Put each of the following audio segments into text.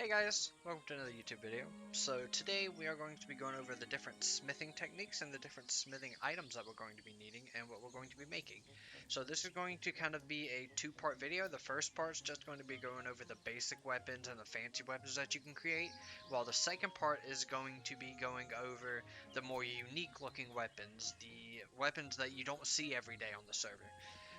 Hey guys, welcome to another YouTube video. So today we are going to be going over the different smithing techniques and the different smithing items that we're going to be needing and what we're going to be making. So this is going to kind of be a two-part video. The first part is just going to be going over the basic weapons and the fancy weapons that you can create, while the second part is going to be going over the more unique looking weapons, the weapons that you don't see every day on the server.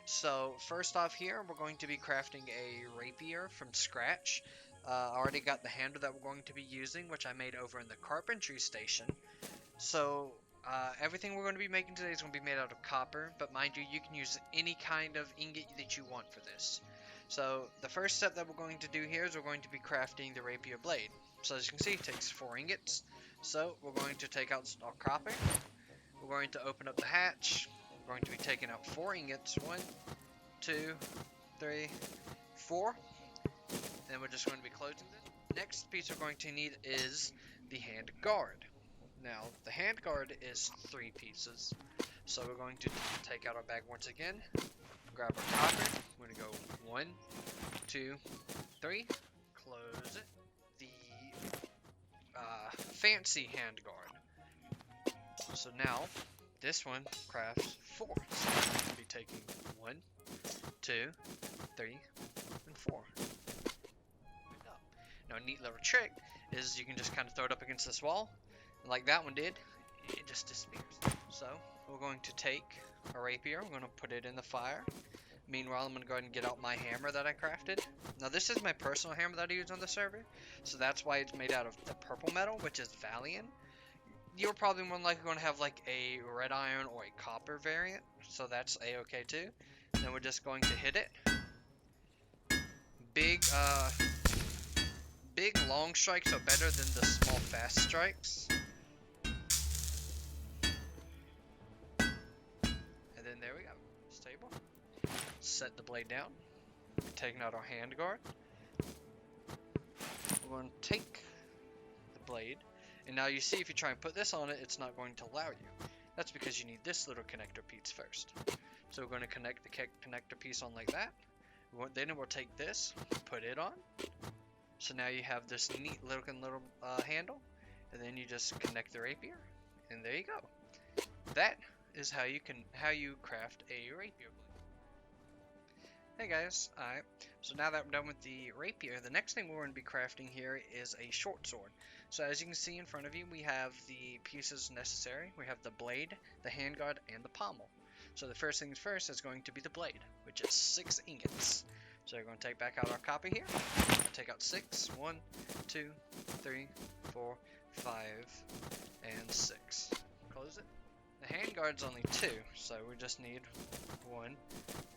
So first off here, we're going to be crafting a rapier from scratch. I already got the handle that we're going to be using, which I made over in the carpentry station. So everything we're going to be making today is going to be made out of copper, but mind you, you can use any kind of ingot that you want for this. So the first step that we're going to do here is we're going to be crafting the rapier blade. So as you can see, it takes 4 ingots. So we're going to take out our copper. We're going to open up the hatch. We're going to be taking out 4 ingots. 1, 2, 3, 4. Then we're just going to be closing this. Next piece we're going to need is the hand guard. Now, the hand guard is 3 pieces. So we're going to take out our bag once again, grab our copper. We're going to go 1, 2, 3, close it. The fancy hand guard. So now, this one crafts 4. So we're going to be taking 1, 2, 3, and 4. Now a neat little trick is you can just kind of throw it up against this wall, and like that one did, it just disappears. So we're going to take a rapier, we're going to put it in the fire. Meanwhile, I'm going to go ahead and get out my hammer that I crafted. Now this is my personal hammer that I use on the server, so that's why it's made out of the purple metal, which is Valiant. You're probably more likely going to have like a red iron or a copper variant, so that's a-okay too. Then we're just going to hit it. Big long strikes are better than the small fast strikes. And then there we go. Stable. Set the blade down. Taking out our hand guard. We're going to take the blade. And now you see if you try and put this on it, it's not going to allow you. That's because you need this little connector piece first. So we're going to connect the connector piece on like that. Then we'll take this, put it on. So now you have this neat looking little handle, and then you just connect the rapier, and there you go. That is how you craft a rapier blade. Hey guys, alright, so now that we're done with the rapier, the next thing we're going to be crafting here is a short sword. So as you can see in front of you, we have the pieces necessary. We have the blade, the handguard, and the pommel. So the first things first is going to be the blade, which is 6 ingots. So we're going to take back out our copper here. Take out 6. 1, 2, 3, 4, 5, and 6. Close it. The handguard's only 2, so we just need 1,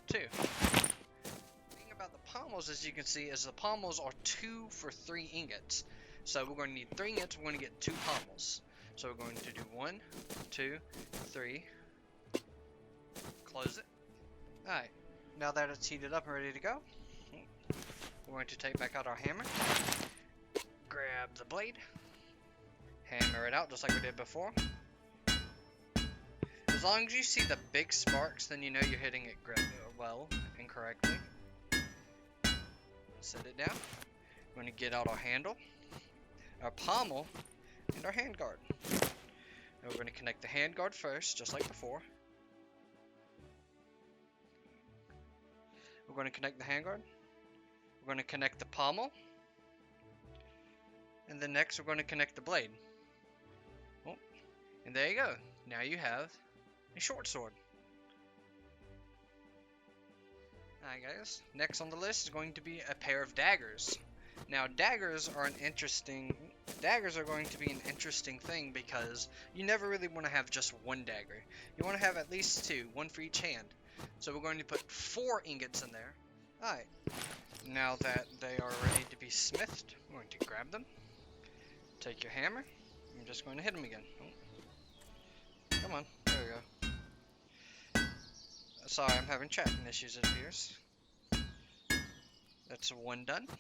2. The thing about the pommels, as you can see, is the pommels are 2 for 3 ingots. So we're going to need 3 ingots, we're going to get 2 pommels. So we're going to do 1, 2, 3. Close it. Alright, now that it's heated up and ready to go, we're going to take back out our hammer, grab the blade, hammer it out just like we did before. As long as you see the big sparks, then you know you're hitting it well and correctly. Set it down. We're going to get out our handle, our pommel, and our handguard. Now we're going to connect the handguard first, just like before. We're going to connect the handguard. We're going to connect the pommel. And then next we're going to connect the blade. Oh, and there you go. Now you have a short sword. Alright guys, next on the list is going to be a pair of daggers. Now daggers are going to be an interesting thing because you never really want to have just one dagger. You want to have at least 2, 1 for each hand. So we're going to put 4 ingots in there. Alright, now that they are ready to be smithed, we're going to grab them. Take your hammer. I'm just going to hit them again. Oh. Come on, there we go. Sorry, I'm having tracking issues, it appears. That's 1 done. Go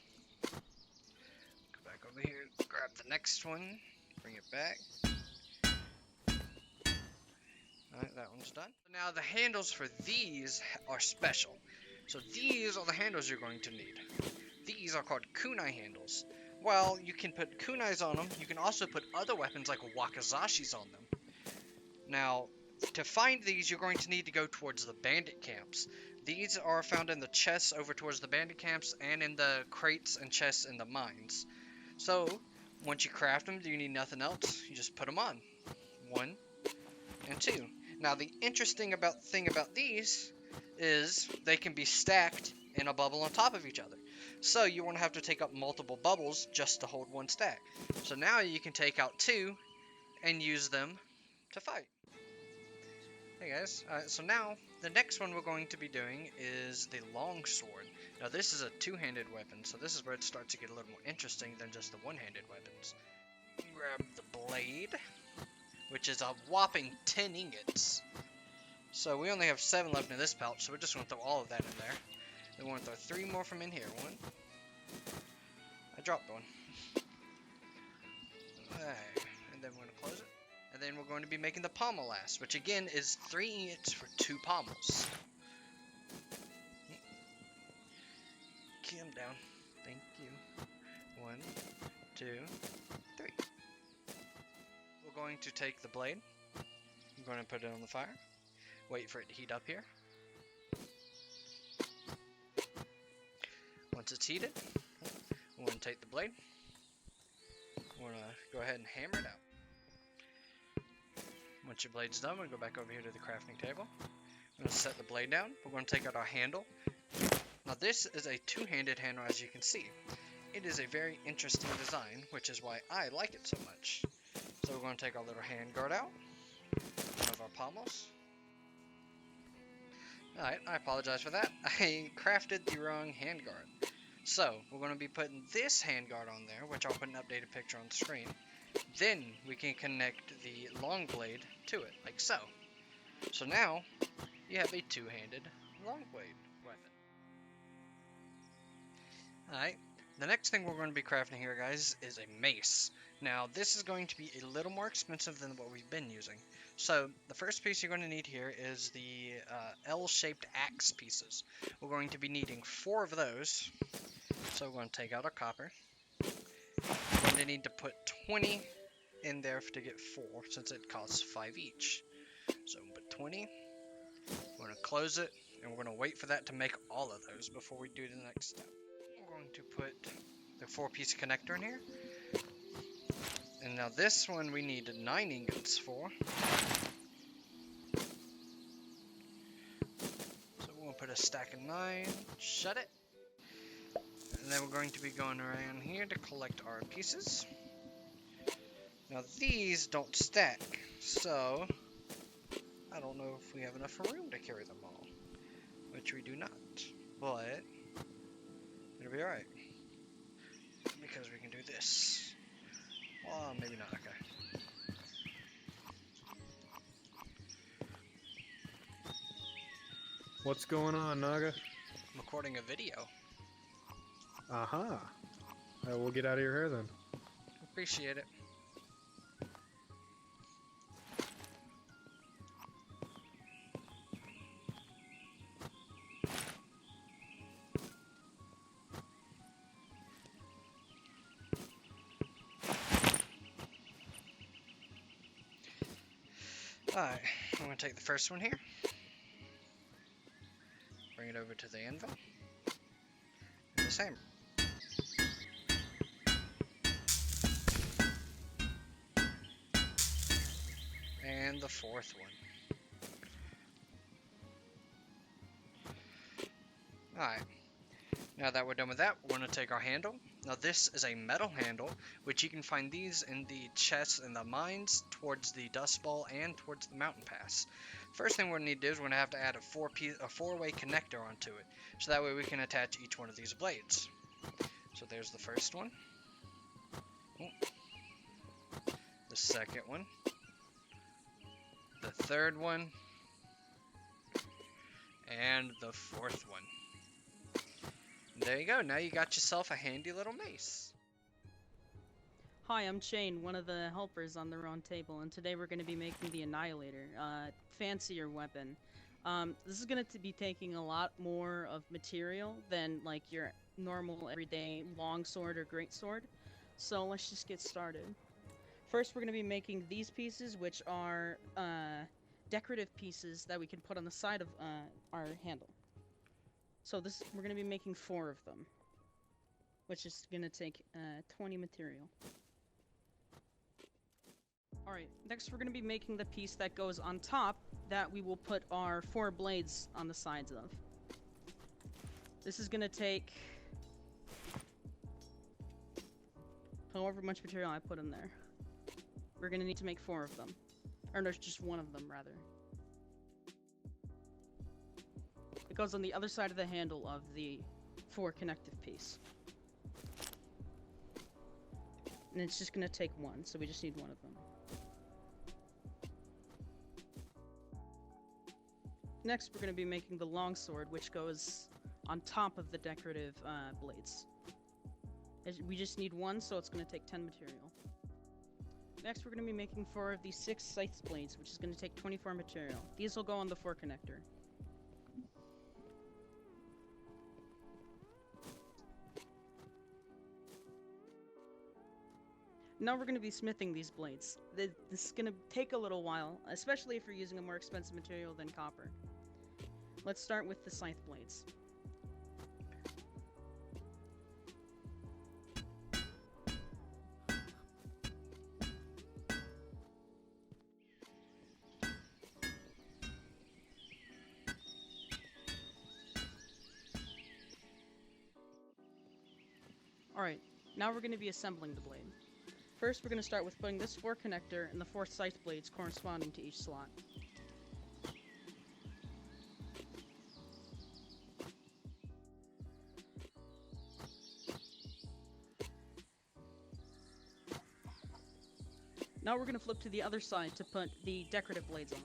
back over here, grab the next one, bring it back. Alright, that one's done. Now the handles for these are special. So these are the handles you're going to need. These are called kunai handles. while you can put kunais on them, you can also put other weapons like wakazashis on them. Now, to find these, you're going to need to go towards the bandit camps. These are found in the chests over towards the bandit camps and in the crates and chests in the mines. So, once you craft them, you need nothing else. You just put them on. 1 and 2. Now, the interesting thing about these is they can be stacked in a bubble on top of each other. So, you won't have to take up multiple bubbles just to hold one stack. So now you can take out 2 and use them to fight. Hey guys, so now the next one we're going to be doing is the longsword. Now this is a two-handed weapon, so this is where it starts to get a little more interesting than just the one-handed weapons. Grab the blade, which is a whopping 10 ingots. So we only have 7 left in this pouch, so we're just going to throw all of that in there. Then we're going to throw 3 more from in here. 1. I dropped 1. Alright, and then we're going to close it. And then we're going to be making the pommel last, which again is 3 ingots for 2 pommels. Key him down. Thank you. 1, 2, 3. We're going to take the blade. I'm going to put it on the fire. Wait for it to heat up here. Once it's heated, we're going to take the blade. We're going to go ahead and hammer it out. Once your blade's done, we're going to go back over here to the crafting table. We're going to set the blade down. We're going to take out our handle. Now this is a two-handed handle, as you can see. It is a very interesting design, which is why I like it so much. So we're going to take our little handguard out. One of our pommels. Alright, I apologize for that. I crafted the wrong handguard. So, we're going to be putting this handguard on there, which I'll put an updated picture on the screen. Then we can connect the long blade to it, like so. So now, you have a two-handed long blade weapon. Alright, the next thing we're going to be crafting here, guys, is a mace. Now, this is going to be a little more expensive than what we've been using. So, the first piece you're going to need here is the L-shaped axe pieces. We're going to be needing 4 of those. So, we're going to take out our copper. We're going to need to put 20 in there to get 4, since it costs 5 each. So, we'll put 20. We're going to close it, and we're going to wait for that to make all of those before we do the next step. We're going to put the 4-piece connector in here. And now this one we need 9 ingots for. So we'll put a stack of 9, shut it. And then we're going to be going around here to collect our pieces. Now these don't stack, so I don't know if we have enough room to carry them all. Which we do not, but it'll be alright. Because we can do this. Well, maybe not, okay. What's going on, Naga? I'm recording a video. Aha. We'll get out of your hair then. Appreciate it. Alright, I'm going to take the first one here. Bring it over to the anvil. And this hammer. And the 4th one. Alright. Now that we're done with that, we're going to take our handle. Now this is a metal handle, which you can find these in the chests in the mines, towards the Dust Bowl, and towards the mountain pass. First thing we're going to need to do is we're going to have to add a 4-way connector onto it, so that way we can attach each one of these blades. So there's the first one. The second one. The third one. And the 4th one. There you go, now you got yourself a handy little mace. Hi, I'm Shane, one of the helpers on the round table, and today we're going to be making the Annihilator, fancier weapon. This is going to be taking a lot more of material than like your normal everyday longsword or greatsword. So let's just get started. First, we're going to be making these pieces, which are decorative pieces that we can put on the side of our handle. So we're going to be making 4 of them, which is going to take 20 material. Alright, next we're going to be making the piece that goes on top that we will put our 4 blades on the sides of. This is going to take however much material I put in there. We're going to need to make 4 of them. Or no, just 1 of them, rather. It goes on the other side of the handle of the 4 connective piece. And it's just going to take 1, so we just need 1 of them. Next, we're going to be making the longsword, which goes on top of the decorative blades. We just need 1, so it's going to take 10 material. Next, we're going to be making 4 of these 6 scythe blades, which is going to take 24 material. These will go on the 4 connector. Now we're going to be smithing these blades. This is going to take a little while, especially if you're using a more expensive material than copper. Let's start with the scythe blades. Alright, now we're going to be assembling the blade. First, we're going to start with putting this 4 connector and the 4 scythe blades corresponding to each slot. Now we're going to flip to the other side to put the decorative blades on.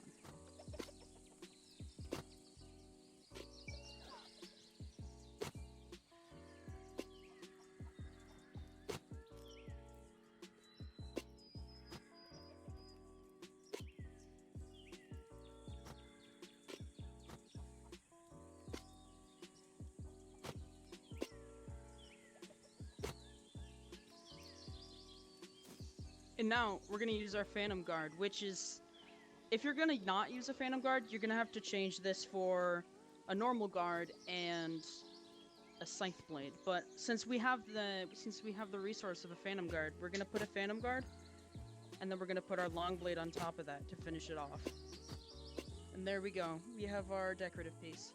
And now, we're going to use our Phantom Guard, which is... If you're going to not use a Phantom Guard, you're going to have to change this for a normal guard and a scythe blade. But since we have the resource of a Phantom Guard, we're going to put a Phantom Guard, and then we're going to put our long blade on top of that to finish it off. And there we go. We have our decorative piece.